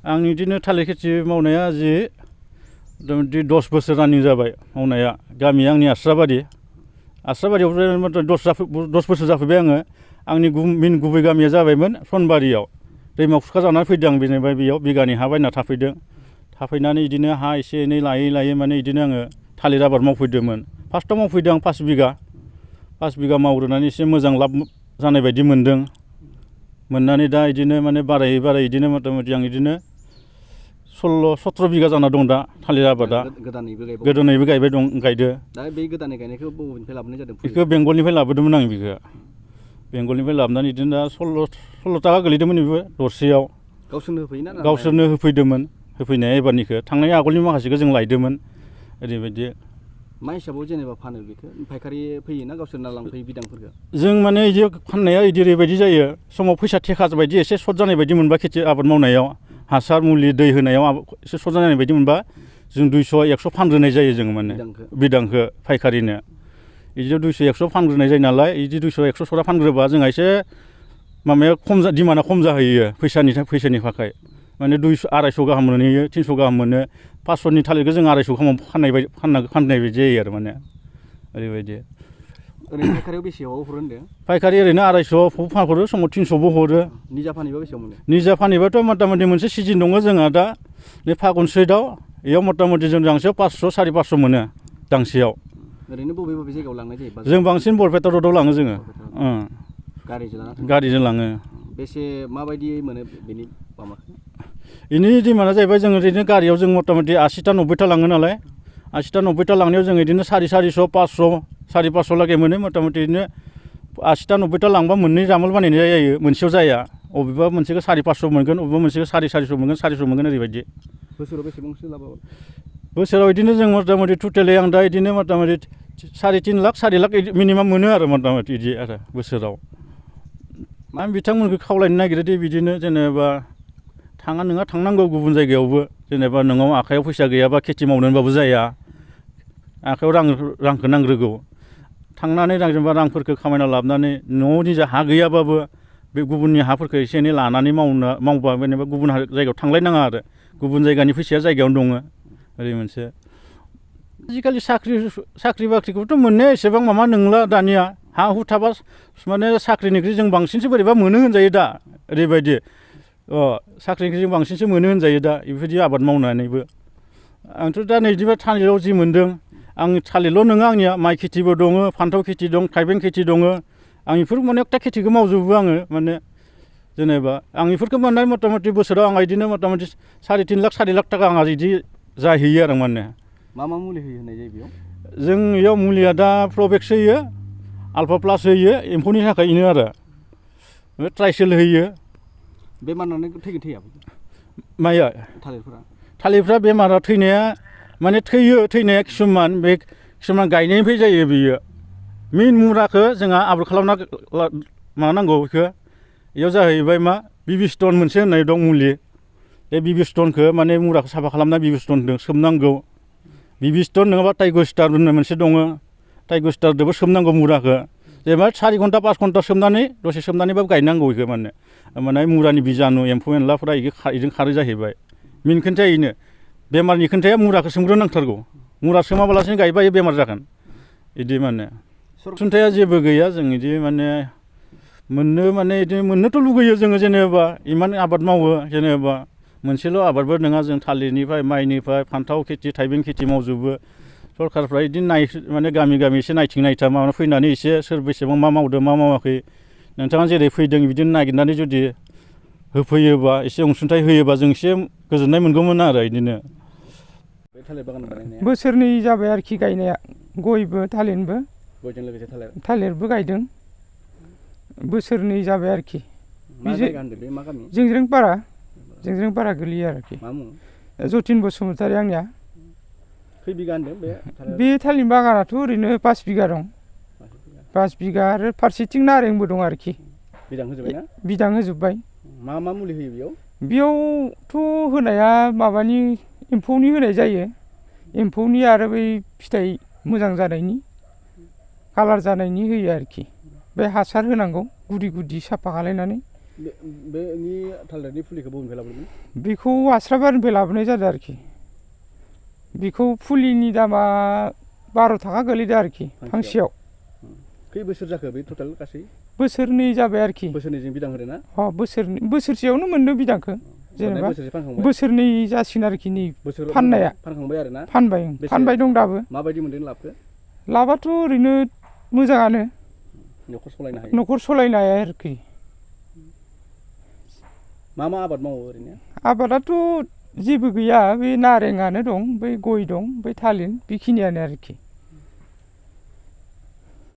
आं बिदिनो थालिर खेथि मावनाया जि 10 बोसोर रानिं जाबाय मावनाया गामिया आंनि आस्राबारियाव 10 बोसोर जाफैबाय आङो आंनि मेन गुबै गामिया जाबायमोन सनबारियाव दैमा खुरखा जानानै फैदों आं बेनिफ्राय बेयाव बिगानै हा बायना थाफैनानै बिदिनो हा एसे एनै लायै माने बिदिनो आङो थालिर आबाद मावफैदोंमोन फार्स्टआव मावफैदों आं 5 बिगा मावग्रोनानै एसे मोजां लाब जानाय बायदि मोननानै दा बिदिनो माने बारायै बिदिनो मथा मथि आं बिदिनो 16-17 बिगा जाना दं दा थालिर आबादा गोदानैबो गायदो दा बे गोदानै गायनायखौ बबेनिफ्राय लाबोनाय जादों बेखौ बेंगलनिफ्राय लाबोदोंमोन आं बेखौ बेंगलनिफ्राय लाबोनानै बिदिनो दा 16 थाखा गोलैदोंमोन बेबो दरसेयाव गावसोरनो होफैदोंमोन होफैनाया एबारनिखौ थांनाय आगोलनि माखासेखौ जों लायदोंमोन ओरैबायदि मा हिसाबाव जेनेबा फानो बेखौ फायखारि फैयोना गावसोरना लांफैयो बिदांफोरखौ जों माने बिदि फाननाया ओरैबायदि जायो समाव फैसा थेखा बायदि एसे सर्ट जानाय बायदि मोनबा खेथि आबाद मावनायाव हासार मुलि दै होनायाव एसे सर्ट जानाय बायदि मोनबा जों 200-100 फानग्रोनाय जायो जों माने बिदांखौ फायखारिनो बिदिनो 200-100 फानग्रोनाय जायो नालाय बिदि 200-100 सरा फानग्रोबा जोंहा एसे माबाया दिमान्डआ खम जाहैयो फैसानि थाखाय माने 200-250 गाहाम मोनहैयो 300 गाहाम मोनो 500नि थालिरखौ जों 250 गाहाम फाननाय बायदि जायो आरो माने ओरैबायदि ओरैनो फायखारियाव बेसेयाव हरो होनदों फायखारि ओरैनो 250 फानहरो समाव 300बो हरो निजा फानहैबा बेसेयाव मोनो निजा फानहैबाथ' मथा मथि मोनसे सिजन दङ जोंहा दा बे फागुन सैदाव बेयाव मथा मथि जों दांसेयाव 500-550 मोनो दांसेयाव ओरैनो बबे जायगायाव लांनाय जायो जों बांसिन बरपेटा रडआव लाङो जोङो गारिजों लाङो बेसे माबायदि मोनो बेनि माबाखौ बेनि डिमान्डआ जाहैबाय जों ओरैनो गारियाव जों मथा मथि 80-90ता लाङो नालाय 80-90ता लांनायाव जों बिदिनो 450, 500 लागै मोनो मथा मथि बिदिनो 80-90ता लांबा मोननै जामोल बानायनाय जायो मोनसेयाव जाया अबेबा मोनसेखौ 550 मोनगोन अबेबा मोनसेखौ 450 मोनगोन 400 मोनगोन ओरैबायदि बोसोराव बेसेबांसो लाब बोसोराव बिदिनो जों मथा मथि टटेलै आं दा बिदिनो मथा मथि 3.5 लाख 4 लाख मिनिमाम मोनो आरो मथा मथि बिदि आरो बोसोराव आं बिथांमोनखौ खावलायनो नागिरो दि बिदिनो जेनेबा नोंहा थांनांगौ गुबुन जायगायावबो जेनेबा नोंनाव आखायाव फैसा गैयाबा खेथि मावनो होनबाबो जाया आखायाव रांखौ नांग्रोगौ थांनानै जेनेबा रांफोरखौ खामायना लाबोनानै न'आव निजा हा गैयाबाबो बे गुबुननि हाफोरखौ एसे एनै लानानै मावबा जेनेबा गुबुन जायगायाव थांलायनाङा आरो गुबुन जायगानि फैसाया जायगायावनो दङ ओरै मोनसे आजिखालि साख्रि बाख्रिखौथ' मोननाया एसेबां माबा नंला दानिया हा हु थाबा माने साख्रिनिख्रुइ जों बांसिनसो बोरैबा मोनो होनजायो दा ओरैबायदि साख्रिनिख्रुइ जों बांसिनसो मोनो होनजायो दा बेबायदि आबाद मावनानैबो आंथ' दा नैदिबा थालिराव जि मोनदों आं थालिरल' नङा आंनिया माइ खेथिबो दङ फान्थाव खेथि दं थाइबें खेथि दङ आं बेफोर अनेकथा खेथिखौ मावजोबो आङो माने जेनेबा आं बेफोरखौ मोननाय मथा मथि बोसोराव आं बिदिनो मथा मथि 3.5 लाख 4 लाख थाखा आंहा बिदि जाहैयो आरो माने मा मुलि होयो होननाय जायो बेयाव जों बेयाव मुलिया दा प्र'भेक्स होयो आल्फा प्लास होयो एम्फौनि थाखाय बेनो आरो ट्राइसेल होयो बेमार नांनाय थैया माइया थालिरफ्रा बेमारा थैनाया माने थैनाया किसुमान गायनायनिफ्राय जायो बेयो मेइन मुराखौ जोंहा आबाद खालामना माबानांगौ बेखौ बेयाव जाहैबाय मा बिबि स्टन मोनसे होननाय दं मुलि बे बिबि स्टनखौ माने मुराखौ साफा खालामना बिबि स्टनजों सोमनांगौ बिबि स्टन नङाबा टाइगर स्टार होननाय मोनसे दङ टाइगर स्टारजोंबो सोमनांगौ मुराखौ जेनेबा 4 घन्टा 5 घन्टा सोमनानै दसे सोमनानैबाबो गायनांगौ बेखौ माने मुरानि बिजानु एम्फौ एनलाफोरा बेजों खारो जाहैबाय मेइन खोन्थाया बेनो बेमारनि खोन्थाया मुराखौ सोमग्रोनांथारगौ मुरा सोमाबालासिनो गायबा बेमार जागोन बिदि माने सुंथाया जेबो गैया जों बिदि माने मोननोथ' लुगैयो जोङो जेनेबा इमान आबाद मावो जेनेबा मोनसेल' आबादबो नङा जों थालिरनिफ्राय माइनिफ्राय फान्थाव खेथि थाइबें खेथि मावजोबो सरकारफ्रा बिदिनो माने गामि एसे नायथिं माबाना फैनानै एसे सोर बेसेबां मा मावदों मा मावाखै नोंथाङा जेरै फैदों बिदिनो नागिरनानै जुदि होफैयोबा एसे अनसुंथाइ होयोबा जों एसे गोजोननाय मोनगौमोन आरो बिदिनो बोसोरनै जाबाय आरोखि गायनाया गयबो थालिरबो गयजों लोगोसे थालिरबो गायदों बोसोरनै जाबाय आरोखि जोंज्रेंपारा गोलैयो आरोखि जतिन बसुमतारी आंनिया खै बिगा होनदों बे थालिर बागानाथ' ओरैनो 5 बिगा दं 5 बिगा आरो फारसेथिं नारेंबो दं आरोखि बिदां होजोब्बाय मा मुलि होयो बेयावथ' होनाया माबानि एम्फौनि होनाय जायो एम्फौनि आरो बै फिथाइ मोजां जानायनि कालार जानायनि होयो आरोखि बे हासार होनांगौ गुदि साफा खालायनानै बेनि थालिरनि फुलिखौ बबेनिफ्राय लाबोदोंमोन? बेखौ आस्राबारिनिफ्राय लाबोनाय जादों आरोखि बेखौ फुलिनि दामा 12 थाखा गोलैदों आरोखि फांसेयाव। खै बोसोर जाखो बे टटेल गासै? बोसोरनै जाबाय आरोखि। बोसोरनैजों बिदां होदों ना? बोसोरसेयावनो मोनदों बिदांखौ जेनेबा बोसोरनै जासिगोन आरोखि नै फाननाया। फानखांबाय आरो ना? फानबाय दं दाबो। माबायदि मोनदों लाबखौ? लाबाथ' ओरैनो मोजाङानो न'खर सलायनो हायो आरोखि। मा आबाद मावो ओरैनो? आबादाथ' जेबो गैया बे नारेंआनो दं बै गय दं बै थालिर बेखिनियानो आरोखि।